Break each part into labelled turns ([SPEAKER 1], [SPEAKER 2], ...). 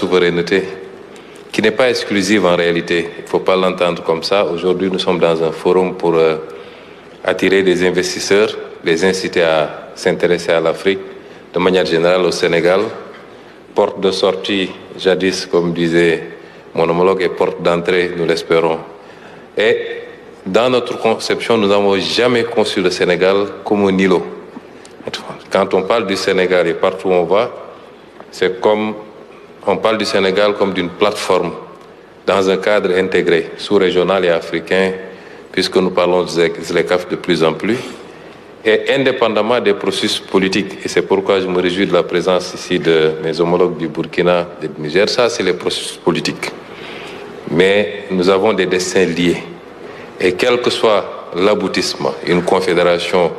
[SPEAKER 1] souveraineté qui n'est pas exclusive en réalité. Il ne faut pas l'entendre comme ça. Aujourd'hui, nous sommes dans un forum pour attirer des investisseurs, les inciter à s'intéresser à l'Afrique, de manière générale au Sénégal. Porte de sortie, jadis, comme disait mon homologue, et porte d'entrée, nous l'espérons. Et dans notre conception, nous n'avons jamais conçu le Sénégal comme un îlot. Quand on parle du Sénégal et partout où on va, c'est comme on parle du Sénégal comme d'une plateforme dans un cadre intégré, sous-régional et africain, puisque nous parlons de ZLECAf de plus en plus, et indépendamment des processus politiques. Et c'est pourquoi je me réjouis de la présence ici de mes homologues du Burkina et du Niger. Ça, c'est les processus politiques. Mais nous avons des destins liés. Et quel que soit l'aboutissement, une confédération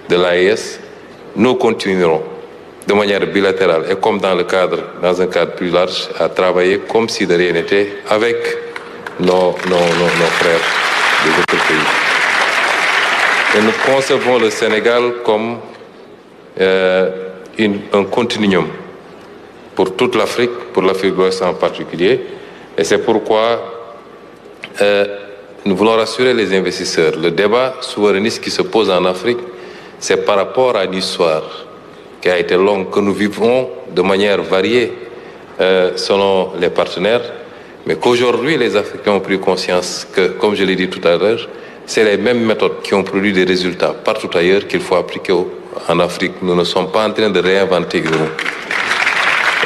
[SPEAKER 1] de l'AES, nous continuerons de manière bilatérale et comme dans un cadre plus large, à travailler comme si de rien n'était avec nos frères des autres pays. Et nous concevons le Sénégal comme un continuum pour toute l'Afrique, pour l'Afrique de l'Ouest en particulier. Et c'est pourquoi nous voulons rassurer les investisseurs. Le débat souverainiste qui se pose en Afrique, c'est par rapport à une histoire qui a été longue, que nous vivons de manière variée selon les partenaires, mais qu'aujourd'hui les Africains ont pris conscience que, comme je l'ai dit tout à l'heure, c'est les mêmes méthodes qui ont produit des résultats partout ailleurs qu'il faut appliquer en Afrique. Nous ne sommes pas en train de réinventer une roue.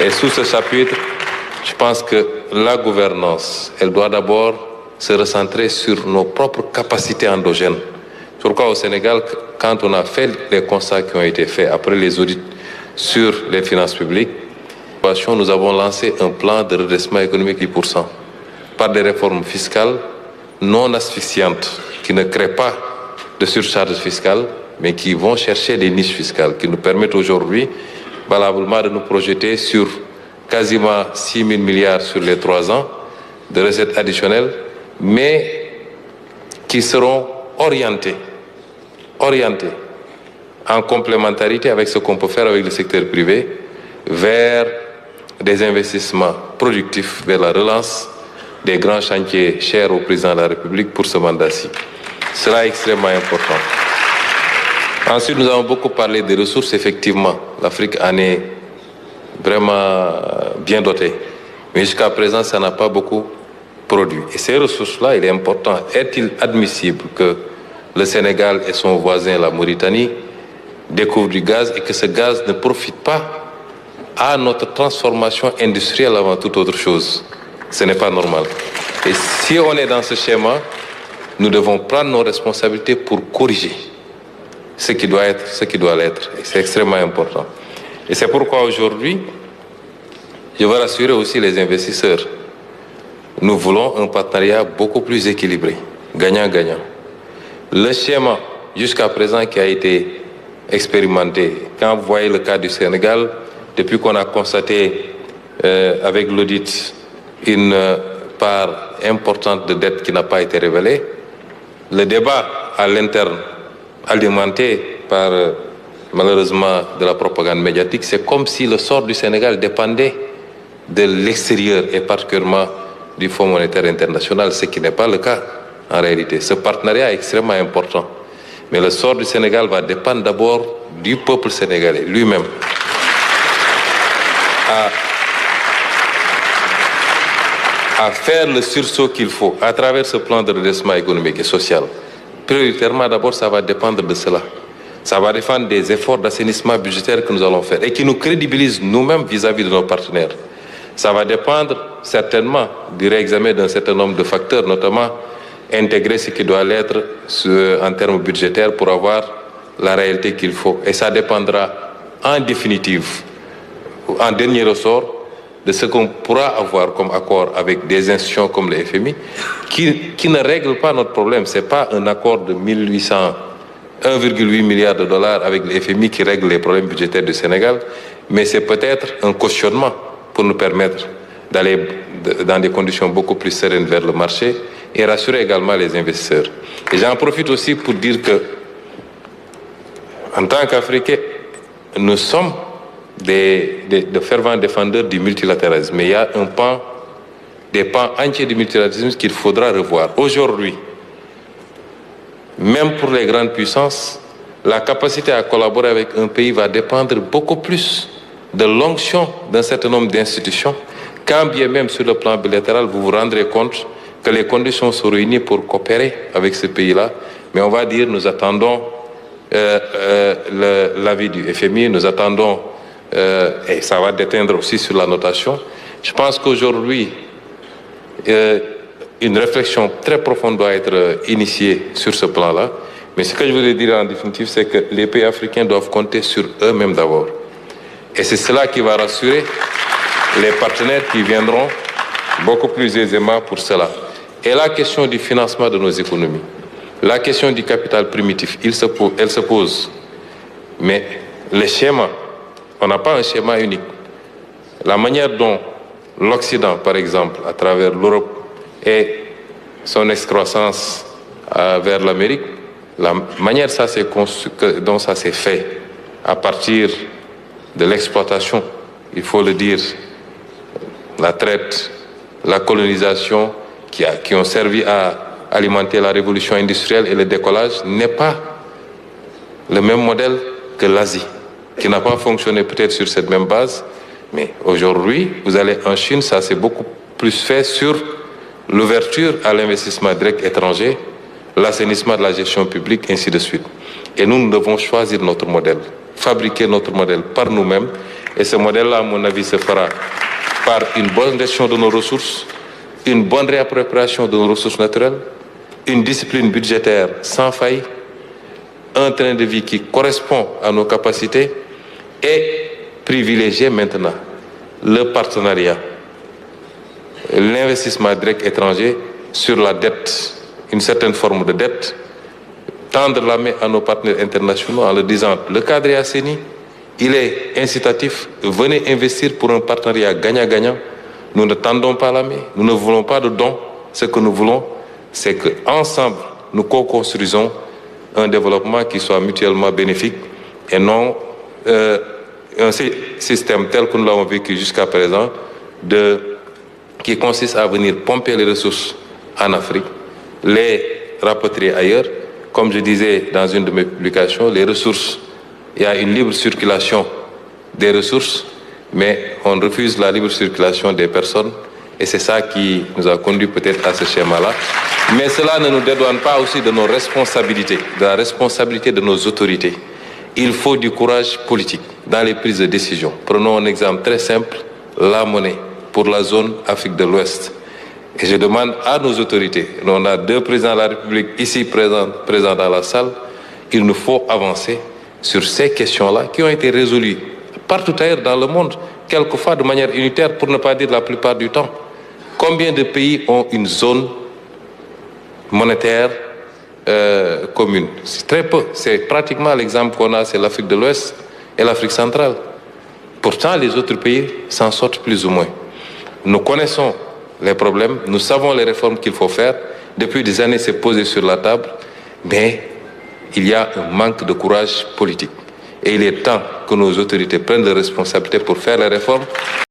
[SPEAKER 1] Et sous ce chapitre, je pense que la gouvernance, elle doit d'abord se recentrer sur nos propres capacités endogènes. Pourquoi au Sénégal, quand on a fait les constats qui ont été faits après les audits sur les finances publiques, nous avons lancé un plan de redressement économique 10% par des réformes fiscales non asphyxiantes qui ne créent pas de surcharge fiscale, mais qui vont chercher des niches fiscales qui nous permettent aujourd'hui valablement de nous projeter sur quasiment 6 000 milliards sur les 3 ans de recettes additionnelles, mais qui seront orientés en complémentarité avec ce qu'on peut faire avec le secteur privé vers des investissements productifs, vers la relance des grands chantiers chers au président de la République pour ce mandat-ci. Cela est extrêmement important. Ensuite, nous avons beaucoup parlé des ressources. Effectivement, l'Afrique en est vraiment bien dotée. Mais jusqu'à présent, ça n'a pas beaucoup produit. Et ces ressources-là, il est important. Est-il admissible que le Sénégal et son voisin, la Mauritanie, découvrent du gaz et que ce gaz ne profite pas à notre transformation industrielle avant toute autre chose? Ce n'est pas normal. Et si on est dans ce schéma, nous devons prendre nos responsabilités pour corriger ce qui doit être, ce qui doit l'être. Et c'est extrêmement important. Et c'est pourquoi aujourd'hui, je veux rassurer aussi les investisseurs. Nous voulons un partenariat beaucoup plus équilibré, gagnant-gagnant. Le schéma jusqu'à présent qui a été expérimenté, quand vous voyez le cas du Sénégal, depuis qu'on a constaté avec l'audit une part importante de dette qui n'a pas été révélée, le débat à l'interne, alimenté par malheureusement de la propagande médiatique, c'est comme si le sort du Sénégal dépendait de l'extérieur et particulièrement du Fonds monétaire international, ce qui n'est pas le cas en réalité. Ce partenariat est extrêmement important. Mais le sort du Sénégal va dépendre d'abord du peuple sénégalais lui-même. À faire le sursaut qu'il faut à travers ce plan de redressement économique et social. Prioritairement, d'abord, ça va dépendre de cela. Ça va dépendre des efforts d'assainissement budgétaire que nous allons faire et qui nous crédibilisent nous-mêmes vis-à-vis de nos partenaires. Ça va dépendre certainement du réexamen d'un certain nombre de facteurs, notamment intégrer ce qui doit l'être en termes budgétaires pour avoir la réalité qu'il faut. Et ça dépendra en définitive, en dernier ressort, de ce qu'on pourra avoir comme accord avec des institutions comme le FMI, qui ne règlent pas notre problème. Ce n'est pas un accord de 1,8 milliard de dollars avec le FMI qui règle les problèmes budgétaires du Sénégal, mais c'est peut-être un cautionnement pour nous permettre d'aller dans des conditions beaucoup plus sereines vers le marché et rassurer également les investisseurs. Et j'en profite aussi pour dire que, en tant qu'Africains, nous sommes de fervents défendeurs du multilatéralisme. Mais il y a des pans entiers du multilatéralisme qu'il faudra revoir. Aujourd'hui, même pour les grandes puissances, la capacité à collaborer avec un pays va dépendre beaucoup plus de l'onction d'un certain nombre d'institutions, quand bien même sur le plan bilatéral, vous vous rendrez compte que les conditions sont réunies pour coopérer avec ce pays-là. Mais on va dire, nous attendons l'avis du FMI, nous attendons, et ça va déteindre aussi sur la notation. Je pense qu'aujourd'hui, une réflexion très profonde doit être initiée sur ce plan-là. Mais ce que je voudrais dire en définitive, c'est que les pays africains doivent compter sur eux-mêmes d'abord. Et c'est cela qui va rassurer les partenaires qui viendront beaucoup plus aisément pour cela. Et la question du financement de nos économies, la question du capital primitif, elle se pose. Mais le schéma, on n'a pas un schéma unique. La manière dont l'Occident, par exemple, à travers l'Europe et son excroissance vers l'Amérique, la manière dont ça s'est fait à partir de l'exploitation, il faut le dire, la traite, la colonisation qui ont servi à alimenter la révolution industrielle et le décollage n'est pas le même modèle que l'Asie, qui n'a pas fonctionné peut-être sur cette même base. Mais aujourd'hui, vous allez en Chine, ça s'est beaucoup plus fait sur l'ouverture à l'investissement direct étranger, l'assainissement de la gestion publique, ainsi de suite. Et nous devons choisir notre modèle, fabriquer notre modèle par nous-mêmes. Et ce modèle-là, à mon avis, se fera par une bonne gestion de nos ressources, une bonne réappropriation de nos ressources naturelles, une discipline budgétaire sans faille, un train de vie qui correspond à nos capacités et privilégier maintenant le partenariat, l'investissement direct étranger sur la dette, une certaine forme de dette, tendre la main à nos partenaires internationaux en leur disant le cadre est assaini, il est incitatif, venez investir pour un partenariat gagnant-gagnant. Nous ne tendons pas la main, nous ne voulons pas de dons. Ce que nous voulons, c'est qu'ensemble, nous co-construisons un développement qui soit mutuellement bénéfique et non un système tel que nous l'avons vécu jusqu'à présent, qui consiste à venir pomper les ressources en Afrique, les rapatrier ailleurs. Comme je disais dans une de mes publications, les ressources, il y a une libre circulation des ressources, mais on refuse la libre circulation des personnes. Et c'est ça qui nous a conduit peut-être à ce schéma-là. Mais cela ne nous dédouane pas aussi de nos responsabilités, de la responsabilité de nos autorités. Il faut du courage politique dans les prises de décision. Prenons un exemple très simple, la monnaie pour la zone Afrique de l'Ouest. Et je demande à nos autorités, on a 2 présidents de la République ici présents dans la salle, il nous faut avancer sur ces questions-là qui ont été résolues partout ailleurs dans le monde, quelquefois de manière unitaire, pour ne pas dire la plupart du temps. Combien de pays ont une zone monétaire commune? C'est très peu. C'est pratiquement l'exemple qu'on a, c'est l'Afrique de l'Ouest et l'Afrique centrale. Pourtant, les autres pays s'en sortent plus ou moins. Nous connaissons les problèmes, nous savons les réformes qu'il faut faire. Depuis des années, c'est posé sur la table, mais il y a un manque de courage politique. Et il est temps que nos autorités prennent leurs responsabilités pour faire les réformes.